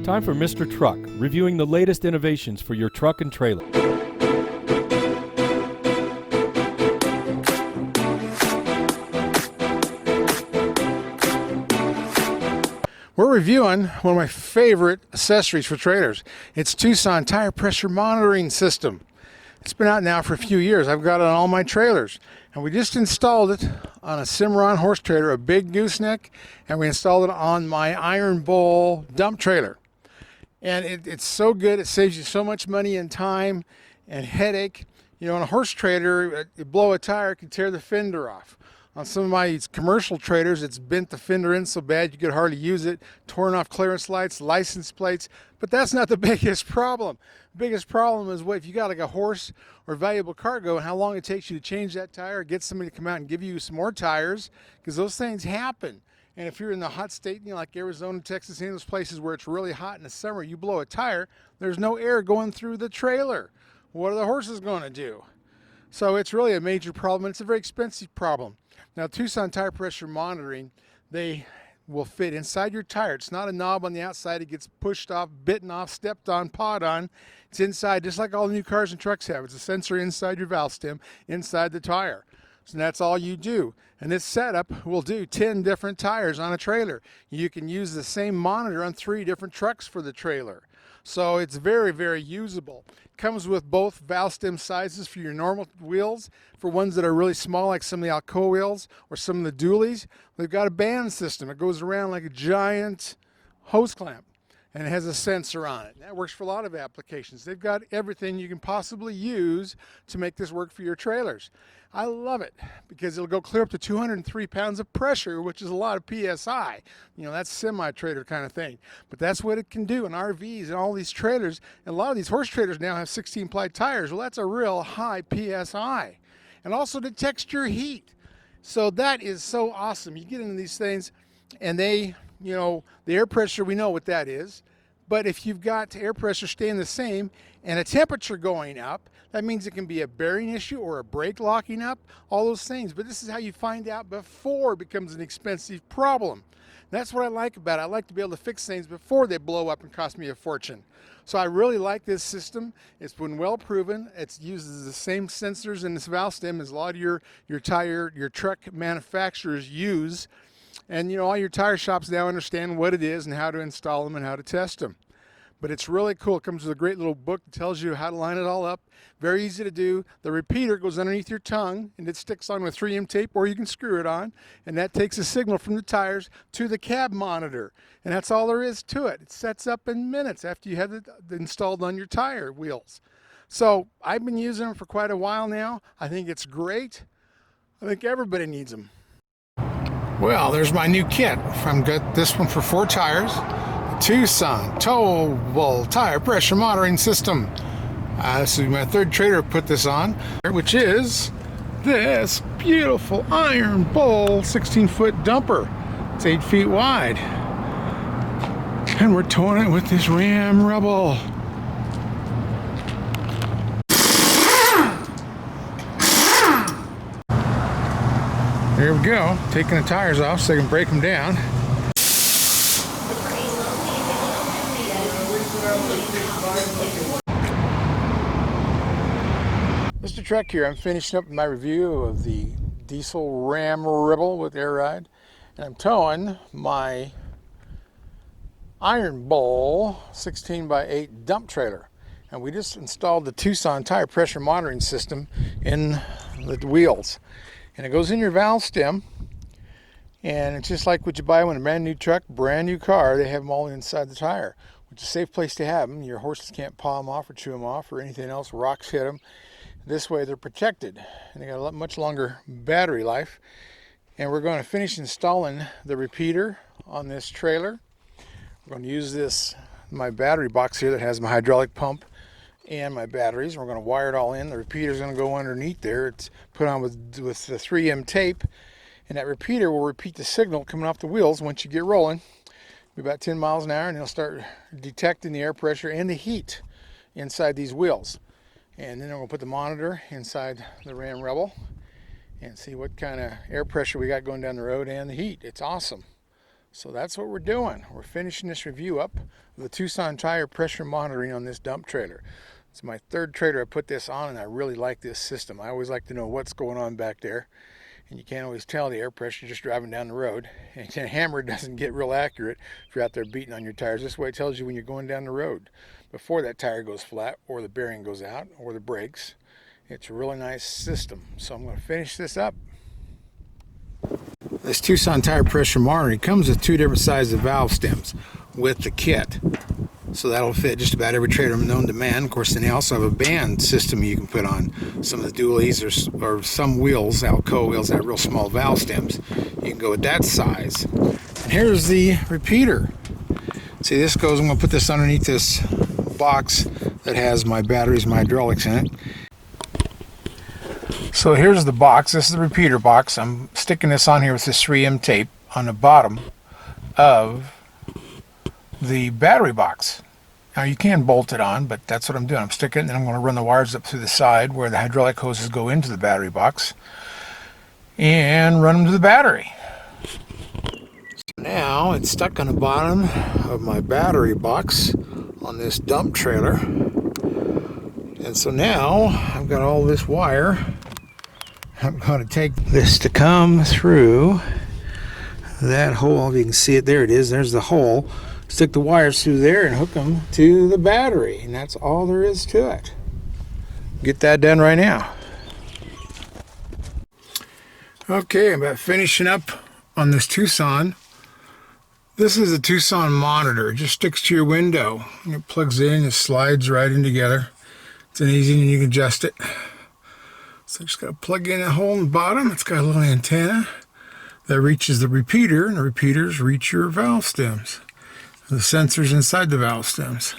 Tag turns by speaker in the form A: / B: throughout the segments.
A: Time for Mr. Truck, reviewing the latest innovations for your truck and trailer.
B: We're reviewing one of my favorite accessories for trailers. It's Tuson tire pressure monitoring system. It's been out now for a few years. I've got it on all my trailers. And we just installed it on a Cimarron horse trailer, a big gooseneck, and we installed it on my Iron Bowl dump trailer. And it's so good, it saves you so much money and time and headache. You know, on a horse trailer, you blow a tire, it can tear the fender off. On some of my commercial trailers, it's bent the fender in so bad you could hardly use it, torn off clearance lights, license plates, but that's not the biggest problem. The biggest problem is what if you got like a horse or valuable cargo and how long it takes you to change that tire, get somebody to come out and give you some more tires, because those things happen. And if you're in the hot state, you know, like Arizona, Texas, any of those places where it's really hot in the summer, you blow a tire, there's no air going through the trailer. What are the horses going to do? So it's really a major problem, and it's a very expensive problem. Now, Tuson tire pressure monitoring, they will fit inside your tire. It's not a knob on the outside. It gets pushed off, bitten off, stepped on, pawed on. It's inside, just like all the new cars and trucks have. It's a sensor inside your valve stem, inside the tire. So that's all you do. And this setup will do 10 different tires on a trailer. You can use the same monitor on 3 different trucks for the trailer. So it's very, very usable. It comes with both valve stem sizes for your normal wheels. For ones that are really small, like some of the Alcoa wheels or some of the dualies, they've got a band system. It goes around like a giant hose clamp, and it has a sensor on it. That works for a lot of applications. They've got everything you can possibly use to make this work for your trailers. I love it because it'll go clear up to 203 pounds of pressure, which is a lot of PSI. You know, that's semi-trailer kind of thing. But that's what it can do in RVs and all these trailers. And a lot of these horse trailers now have 16-ply tires. Well, that's a real high PSI. And also detects your heat. So that is so awesome. You get into these things and they, you know, the air pressure, we know what that is. But if you've got air pressure staying the same and a temperature going up, that means it can be a bearing issue or a brake locking up, all those things. But this is how you find out before it becomes an expensive problem. That's what I like about it. I like to be able to fix things before they blow up and cost me a fortune. So I really like this system. It's been well proven. It uses the same sensors in this valve stem as a lot of your truck manufacturers use. And you know, all your tire shops now understand what it is and how to install them and how to test them. But it's really cool. It comes with a great little book that tells you how to line it all up. Very easy to do. The repeater goes underneath your tongue and it sticks on with 3M tape, or you can screw it on. And that takes a signal from the tires to the cab monitor. And that's all there is to it. It sets up in minutes after you have it installed on your tire wheels. So I've been using them for quite a while now. I think it's great. I think everybody needs them. Well, there's my new kit. I've got this one for 4 tires. Tuson towable tire pressure monitoring system. This is my 3rd trailer to put this on, which is this beautiful Iron Bowl 16-foot dumper. It's 8 feet wide. And we're towing it with this Ram Rebel. Here we go, taking the tires off so I can break them down. Mr. Truck here. I'm finishing up my review of the diesel Ram Rebel with air ride, and I'm towing my Iron Bowl 16x8 dump trailer. And we just installed the Tuson tire pressure monitoring system in the wheels. And it goes in your valve stem, and it's just like what you buy when a brand new truck, brand new car, they have them all inside the tire, which is a safe place to have them. Your horses can't paw them off or chew them off or anything else, rocks hit them. This way they're protected, and they got a much longer battery life. And we're going to finish installing the repeater on this trailer. We're going to use this, my battery box here that has my hydraulic pump and my batteries. We're going to wire it all in. The repeater is going to go underneath there. It's put on with the 3M tape, and that repeater will repeat the signal coming off the wheels once you get rolling. Be about 10 miles an hour, and it'll start detecting the air pressure and the heat inside these wheels. And then we're going to put the monitor inside the Ram Rebel and see what kind of air pressure we got going down the road and the heat. It's awesome. So that's what we're doing. We're finishing this review up of the Tuson tire pressure monitoring on this dump trailer. It's my third trailer I put this on, and I really like this system. I always like to know what's going on back there, and you can't always tell the air pressure just driving down the road. And the hammer doesn't get real accurate if you're out there beating on your tires. This way it tells you when you're going down the road before that tire goes flat or the bearing goes out or the brakes. It's a really nice system. So I'm going to finish this up. This Tuson tire pressure monitoring comes with two different sizes of valve stems with the kit. So that'll fit just about every trailer known to man. Of course, then they also have a band system you can put on some of the dualies or some wheels, Alcoa wheels that have real small valve stems. You can go with that size. And here's the repeater. See, this goes, I'm going to put this underneath this box that has my batteries, my hydraulics in it. So here's the box. This is the repeater box. I'm sticking this on here with this 3M tape on the bottom of the battery box. Now you can bolt it on, but that's what I'm doing. I'm sticking it, and then I'm going to run the wires up through the side where the hydraulic hoses go into the battery box and run them to the battery. So now it's stuck on the bottom of my battery box on this dump trailer. And so now I've got all this wire. I'm going to take this to come through that hole. If you can see it, there it is. There's the hole. Stick the wires through there and hook them to the battery, and that's all there is to it. Get that done right now. Okay, I'm about finishing up on this Tuson. This is a Tuson monitor. It just sticks to your window, and it plugs in, it slides right in together. It's an easy, and you can adjust it. So just got to plug in a hole in the bottom. It's got a little antenna that reaches the repeater, and the repeaters reach your valve stems. The sensors inside the valve stems.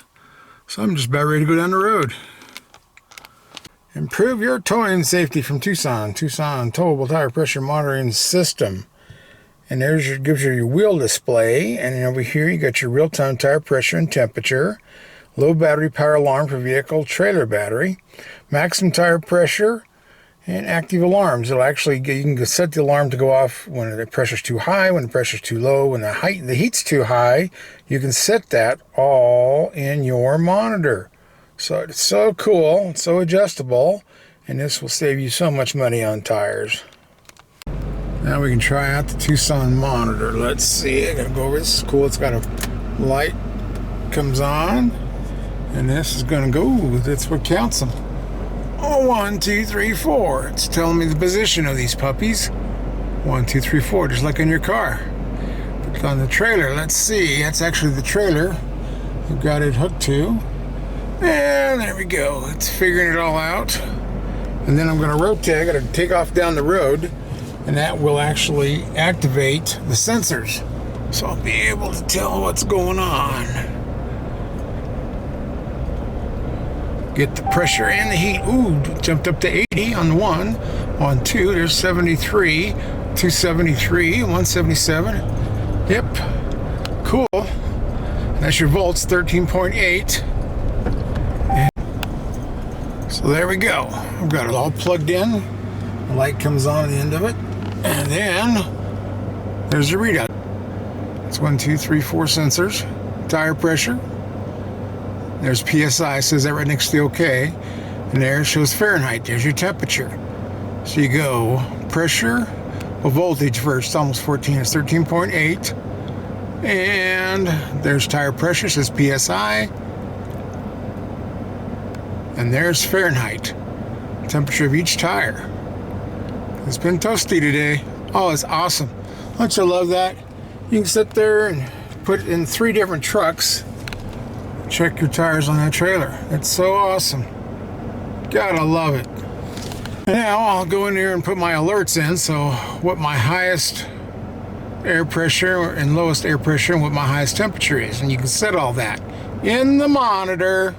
B: So I'm just about ready to go down the road. Improve your towing safety from Tuson. Tuson towable tire pressure monitoring system. And there's your, gives you your wheel display. And over here you got your real-time tire pressure and temperature. Low battery power alarm for vehicle trailer battery. Maximum tire pressure. And active alarms. It'll actually, you can set the alarm to go off when the pressure's too high, when the pressure's too low, when the heat's too high. You can set that all in your monitor. So it's so cool, it's so adjustable, and this will save you so much money on tires. Now we can try out the Tuson monitor. Let's see. I'm gonna go over this. It's cool. It's got a light comes on, and this is gonna go. That's what counts them. Oh, 1, 2, 3, 4. It's telling me the position of these puppies. 1, 2, 3, 4, just like in your car. But on the trailer, let's see. That's actually the trailer I've got it hooked to. And there we go. It's figuring it all out. And then I'm going to rotate. I got to take off down the road, and that will actually activate the sensors. So I'll be able to tell what's going on. Get the pressure and the heat. Ooh, jumped up to 80 on 1. On 2, there's 73, 273, 177. Yep, cool. That's your volts, 13.8. So there we go. I've got it all plugged in. The light comes on at the end of it. And then there's the readout. It's 1, 2, 3, 4 sensors. Tire pressure. There's PSI, says that right next to the OK. And there it shows Fahrenheit. There's your temperature. So you go pressure, well, voltage first, almost 14. It's 13.8. And there's tire pressure, says PSI. And there's Fahrenheit. Temperature of each tire. It's been toasty today. Oh, it's awesome. Don't you love that? You can sit there and put it in 3 different trucks. Check your tires on that trailer. It's so awesome. Gotta love it. Now I'll go in here and put my alerts in, so what my highest air pressure and lowest air pressure and what my highest temperature is, and you can set all that in the monitor.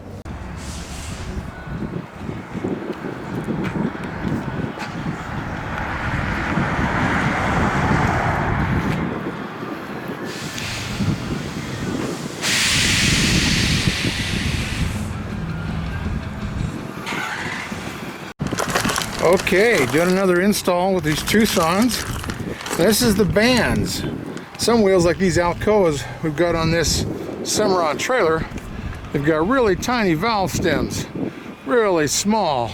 B: Okay, doing another install with these Tusons. This is the bands. Some wheels like these Alcoas we've got on this Cimarron trailer, they've got really tiny valve stems, really small.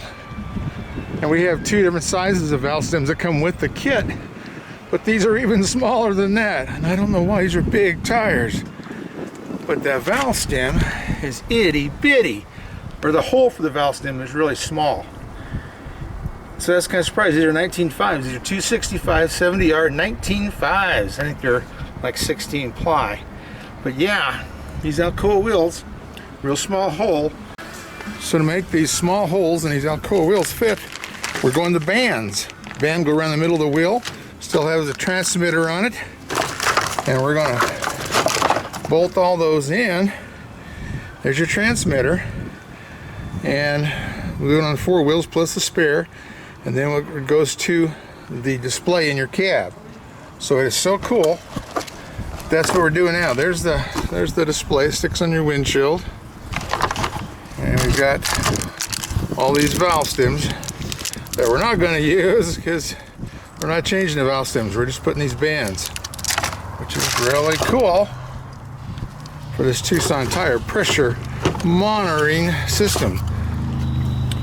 B: And we have two different sizes of valve stems that come with the kit, but these are even smaller than that. And I don't know why, these are big tires. But that valve stem is itty bitty, or the hole for the valve stem is really small. So that's kind of surprising. These are 19.5s. These are 265 70R 19.5s. I think they're like 16 ply. But yeah, these Alcoa wheels, real small hole. So to make these small holes and these Alcoa wheels fit, we're going to bands. Band go around the middle of the wheel, still has a transmitter on it, and we're going to bolt all those in. There's your transmitter, and we'll do it on 4 wheels plus the spare, and then it goes to the display in your cab. So it is so cool. That's what we're doing now. There's the display, sticks on your windshield, and we've got all these valve stems that we're not going to use because we're not changing the valve stems. We're just putting these bands, which is really cool for this Tuson tire pressure monitoring system.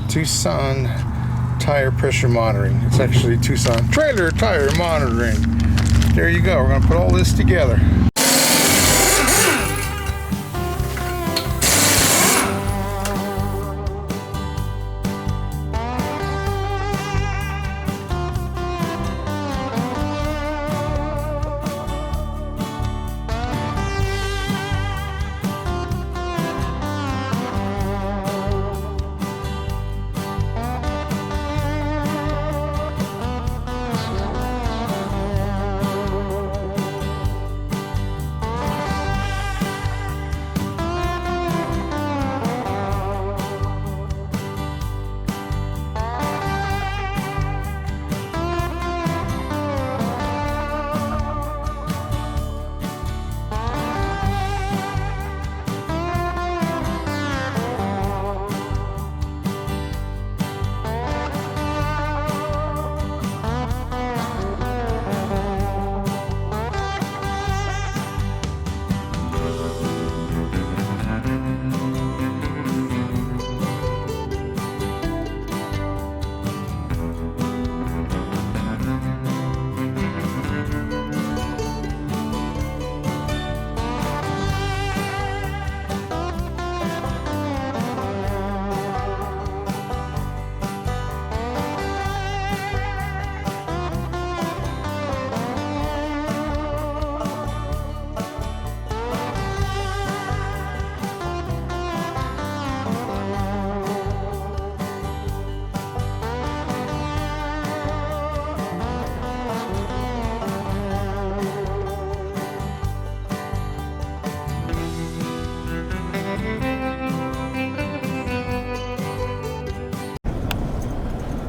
B: Tuson tire pressure monitoring. It's actually Tuson trailer tire monitoring. There you go. We're going to put all this together.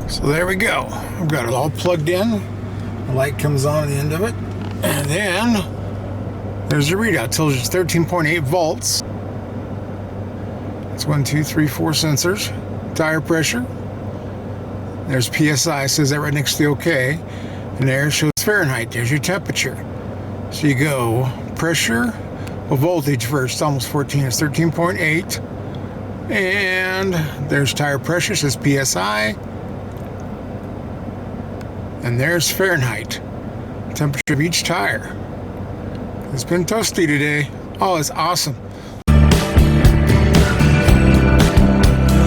B: So there we go. I've got it all plugged in. The light comes on at the end of it. And then there's your readout. It tells you it's 13.8 volts. It's 1, 2, 3, 4 sensors. Tire pressure. There's PSI, says that right next to the OK. And there shows Fahrenheit. There's your temperature. So you go pressure, well, voltage first, almost 14. It's 13.8. And there's tire pressure, says PSI. And there's Fahrenheit, temperature of each tire. It's been toasty today. Oh, it's awesome.